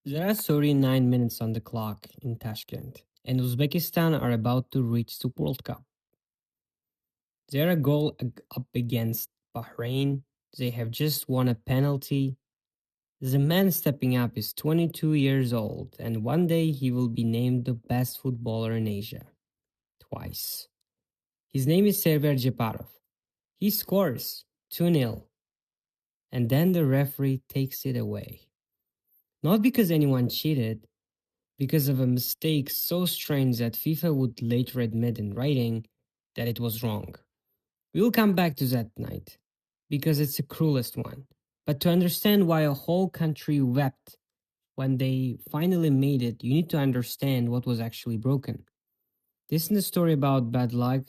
There are 39 minutes on the clock in Tashkent, and Uzbekistan are about to reach the World Cup. They are a goal up against Bahrain. They have just won a penalty. The man stepping up is 22 years old, and one day he will be named the best footballer in Asia. Twice. His name is Server Jeparov. He scores 2-0, and then the referee takes it away. Not because anyone cheated, because of a mistake so strange that FIFA would later admit in writing that it was wrong. We'll come back to that night, because it's the cruelest one. But to understand why a whole country wept when they finally made it, you need to understand what was actually broken. This isn't a story about bad luck,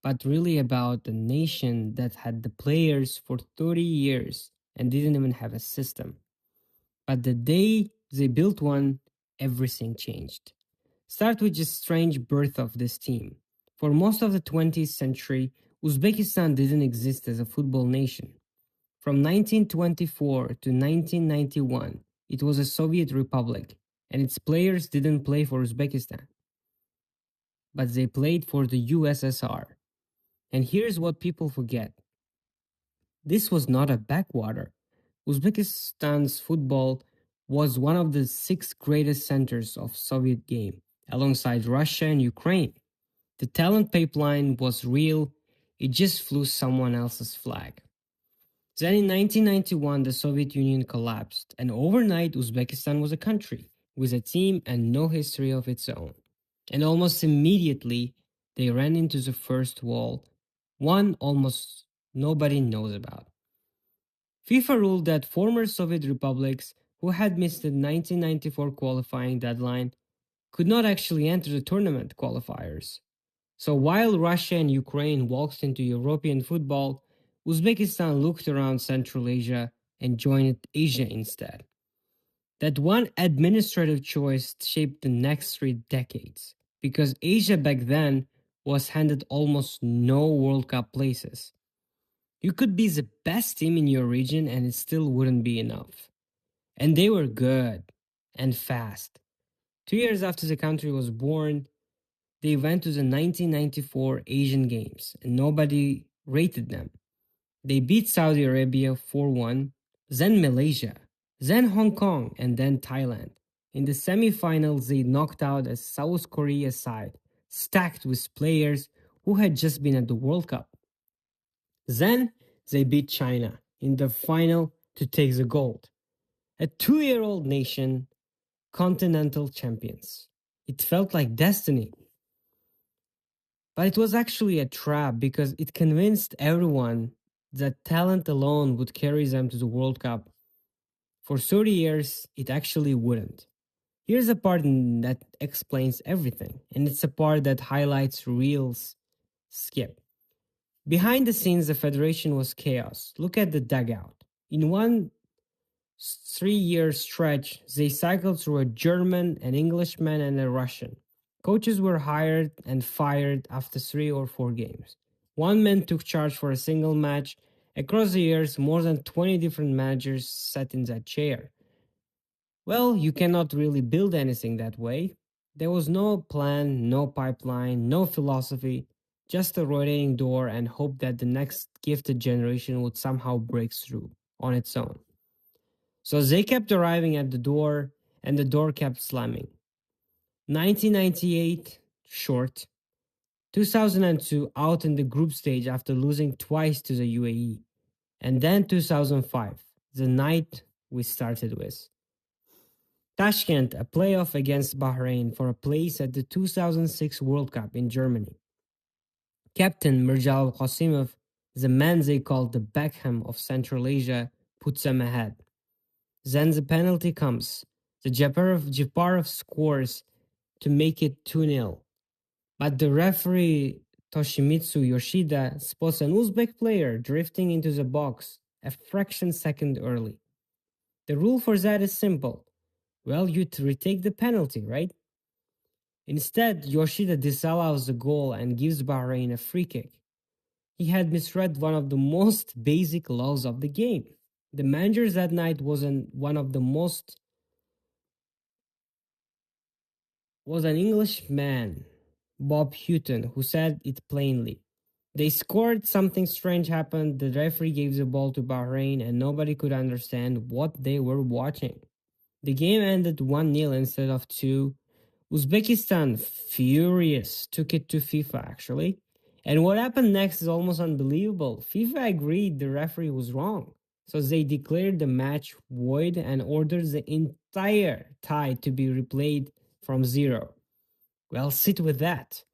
but really about a nation that had the players for 30 years and didn't even have a system. But the day they built one, everything changed. Start with the strange birth of this team. For most of the 20th century, Uzbekistan didn't exist as a football nation. From 1924 to 1991, it was a Soviet republic, and its players didn't play for Uzbekistan, but they played for the USSR. And here's what people forget: this was not a backwater. Uzbekistan's football was one of the six greatest centers of Soviet game, alongside Russia and Ukraine. The talent pipeline was real, it just flew someone else's flag. Then in 1991, the Soviet Union collapsed, and overnight Uzbekistan was a country with a team and no history of its own. And almost immediately, they ran into the first wall, one almost nobody knows about. FIFA ruled that former Soviet republics who had missed the 1994 qualifying deadline could not actually enter the tournament qualifiers. So while Russia and Ukraine walked into European football, Uzbekistan looked around Central Asia and joined Asia instead. That one administrative choice shaped the next 3 decades, because Asia back then was handed almost no World Cup places. You could be the best team in your region and it still wouldn't be enough. And they were good and fast. 2 years after the country was born, they went to the 1994 Asian Games and nobody rated them. They beat Saudi Arabia 4-1, then Malaysia, then Hong Kong, and then Thailand. In the semifinals, they knocked out a South Korea side, stacked with players who had just been at the World Cup. Then they beat China in the final to take the gold. A 2-year-old nation, continental champions. It felt like destiny. But it was actually a trap because it convinced everyone that talent alone would carry them to the World Cup. For 30 years, it actually wouldn't. Here's a part that explains everything, and it's a part that highlights real skip. Behind the scenes, the Federation was chaos. Look at the dugout. In one 3 year stretch, they cycled through a German, an Englishman, and a Russian. Coaches were hired and fired after 3 or 4 games. One man took charge for a single match. Across the years, more than 20 different managers sat in that chair. Well, you cannot really build anything that way. There was no plan, no pipeline, no philosophy, just a rotating door and hope that the next gifted generation would somehow break through on its own. So they kept arriving at the door, and the door kept slamming. 1998, short. 2002, out in the group stage after losing twice to the UAE. And then 2005, the night we started with. Tashkent, a playoff against Bahrain for a place at the 2006 World Cup in Germany. Captain Mirjal Qasimov, the man they called the Beckham of Central Asia, puts them ahead. Then the penalty comes. The Jeparov scores to make it 2-0. But the referee Toshimitsu Yoshida spots an Uzbek player drifting into the box a fraction second early. The rule for that is simple. Well, you retake the penalty, right? Instead, Yoshida disallows the goal and gives Bahrain a free kick. He had misread one of the most basic laws of the game. The manager that night was one of the most was an Englishman, Bob Hutton, who said it plainly. They scored, something strange happened, the referee gave the ball to Bahrain, and nobody could understand what they were watching. The game ended 1-0 instead of 2. Uzbekistan, furious, took it to FIFA actually. And what happened next is almost unbelievable. FIFA agreed the referee was wrong. So they declared the match void and ordered the entire tie to be replayed from zero. Well, sit with that.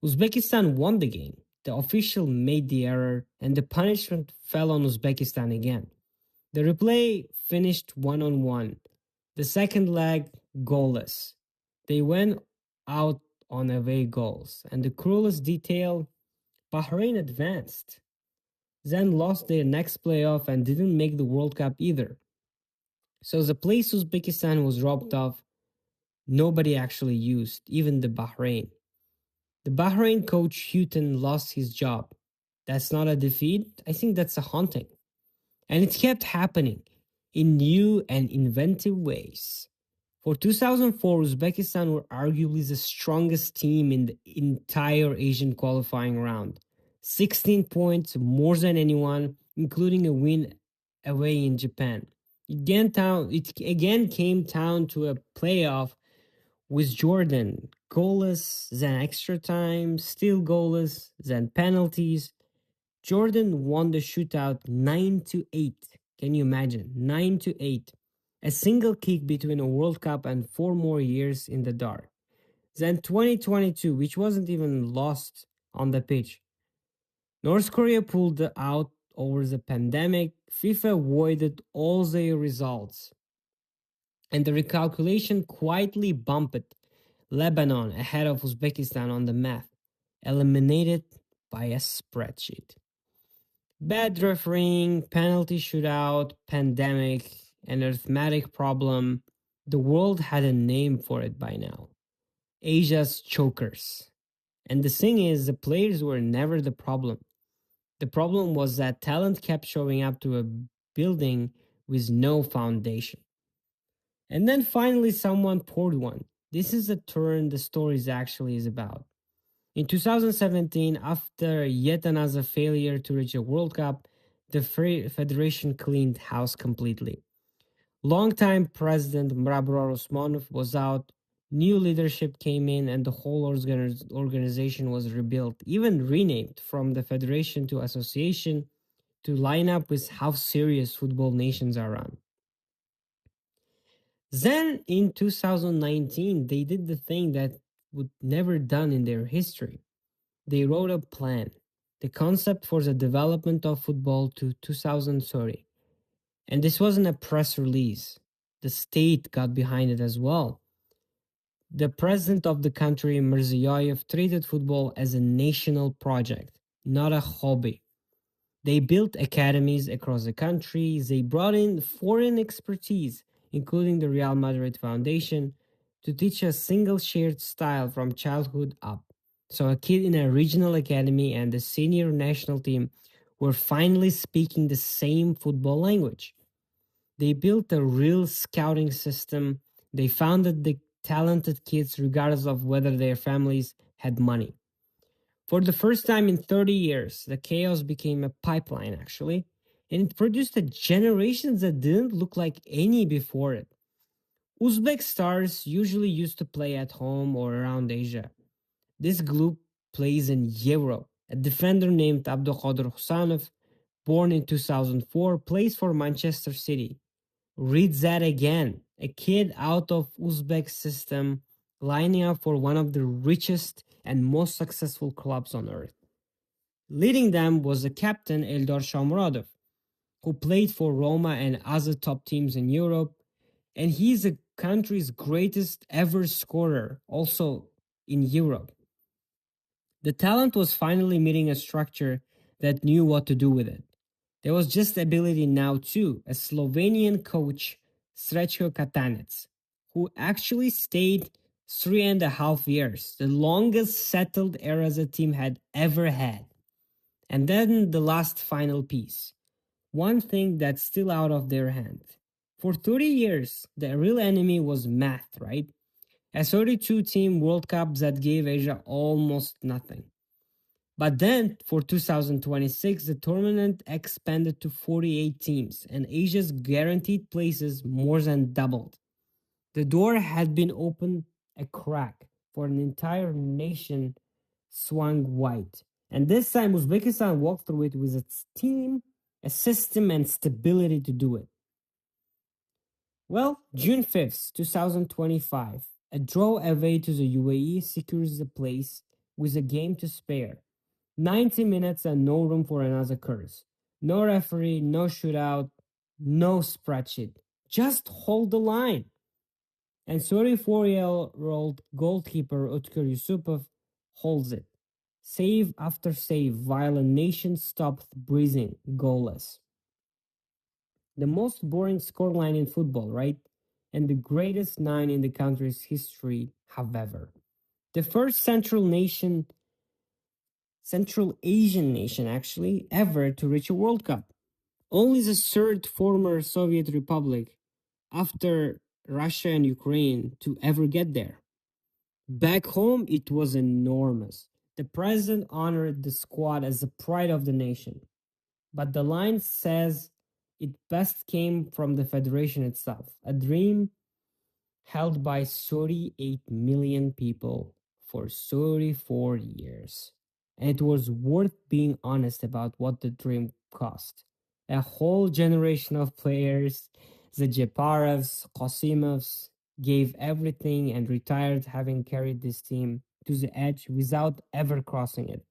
Uzbekistan won the game. The official made the error, and the punishment fell on Uzbekistan again. The replay finished 1-1. The second leg, goalless. They went out on away goals, and the cruelest detail, Bahrain advanced, then lost their next playoff and didn't make the World Cup either. So the place Uzbekistan was robbed of, nobody actually used, even the Bahrain. The Bahrain coach Houghton lost his job. That's not a defeat. I think that's a haunting. And it kept happening in new and inventive ways. For 2004, Uzbekistan were arguably the strongest team in the entire Asian qualifying round. 16 points, more than anyone, including a win away in Japan. It again came down to a playoff with Jordan, goalless, then extra time, still goalless, then penalties. Jordan won the shootout 9-8. Can you imagine? 9-8. A single kick between a World Cup and 4 more years in the dark. Then 2022, which wasn't even lost on the pitch. North Korea pulled out over the pandemic. FIFA voided all their results. And the recalculation quietly bumped Lebanon ahead of Uzbekistan on the map, eliminated by a spreadsheet. Bad refereeing, penalty shootout, pandemic, an arithmetic problem. The world had a name for it by now. Asia's chokers. And the thing is, the players were never the problem. The problem was that talent kept showing up to a building with no foundation. And then finally, someone poured one. This is the turn the story actually is about. In 2017, after yet another failure to reach a World Cup, the federation cleaned house completely. Longtime president Mrabror Osmanov was out, new leadership came in, and the whole organization was rebuilt, even renamed from the federation to association to line up with how serious football nations are run. Then in 2019, they did the thing that would never done in their history. They wrote a plan, the concept for the development of football to 2030. And this wasn't a press release. The state got behind it as well. The president of the country, Mirziyoyev, treated football as a national project, not a hobby. They built academies across the country. They brought in foreign expertise, including the Real Madrid Foundation, to teach a single shared style from childhood up. So a kid in a regional academy and the senior national team were finally speaking the same football language. They built a real scouting system. They founded the talented kids regardless of whether their families had money. For the first time in 30 years, the chaos became a pipeline, actually, and it produced a generation that didn't look like any before it. Uzbek stars usually used to play at home or around Asia. This group plays in Europe. A defender named Abdulkadir Husanov, born in 2004, plays for Manchester City. Read that again. A kid out of Uzbek system lining up for one of the richest and most successful clubs on earth. Leading them was the captain Eldar Shomurodov, who played for Roma and other top teams in Europe, and he's the country's greatest ever scorer, also in Europe. The talent was finally meeting a structure that knew what to do with it. There was just ability now too, a Slovenian coach, Srećko Katanec, who actually stayed 3.5 years, the longest settled era the team had ever had. And then the last final piece, one thing that's still out of their hand. For 30 years, the real enemy was math, right? A 32 team World Cup that gave Asia almost nothing. But then for 2026, the tournament expanded to 48 teams, and Asia's guaranteed places more than doubled. The door had been opened a crack for an entire nation swung wide. And this time, Uzbekistan walked through it with its team, a system, and stability to do it. Well, June 5th, 2025, a draw away to the UAE secures the place with a game to spare. 90 minutes and no room for another curse. No referee, no shootout, no spreadsheet. Just hold the line. And 34-year-old goalkeeper Utkur Yusupov holds it. Save after save while a nation stopped breathing, goalless. The most boring scoreline in football, right? And the greatest nine in the country's history, however. The first Central Asian nation actually, ever to reach a World Cup. Only the third former Soviet republic after Russia and Ukraine to ever get there. Back home, it was enormous. The president honored the squad as the pride of the nation. But the line says it best came from the federation itself, a dream held by 38 million people for 34 years. And it was worth being honest about what the dream cost. A whole generation of players, the Jeparovs, Qasimovs, gave everything and retired having carried this team to the edge without ever crossing it.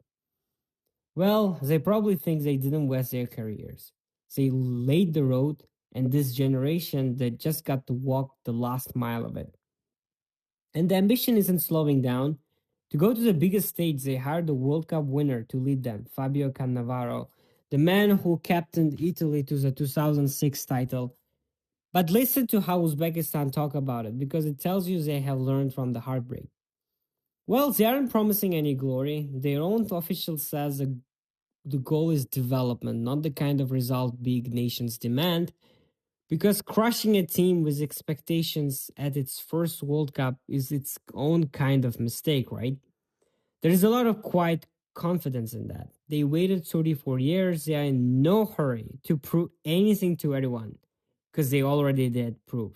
Well, they probably think they didn't waste their careers. They laid the road, and this generation that just got to walk the last mile of it. And the ambition isn't slowing down. To go to the biggest stage, they hired the World Cup winner to lead them, Fabio Cannavaro, the man who captained Italy to the 2006 title. But listen to how Uzbekistan talk about it, because it tells you they have learned from the heartbreak. Well, they aren't promising any glory. Their own official says the goal is development, not the kind of result big nations demand. Because crushing a team with expectations at its first World Cup is its own kind of mistake, right? There is a lot of quiet confidence in that. They waited 34 years, they are in no hurry to prove anything to anyone, because they already did prove.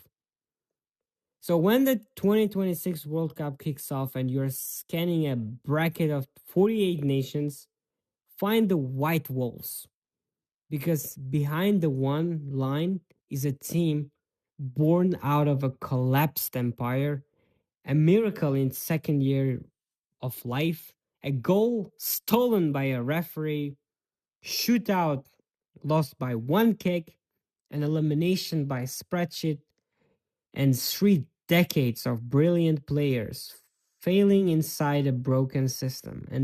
So when the 2026 World Cup kicks off and you're scanning a bracket of 48 nations, find the white wolves, because behind the one line is a team born out of a collapsed empire, a miracle in second year of life, a goal stolen by a referee, shootout lost by one kick, an elimination by spreadsheet, and 3 decades of brilliant players failing inside a broken system. And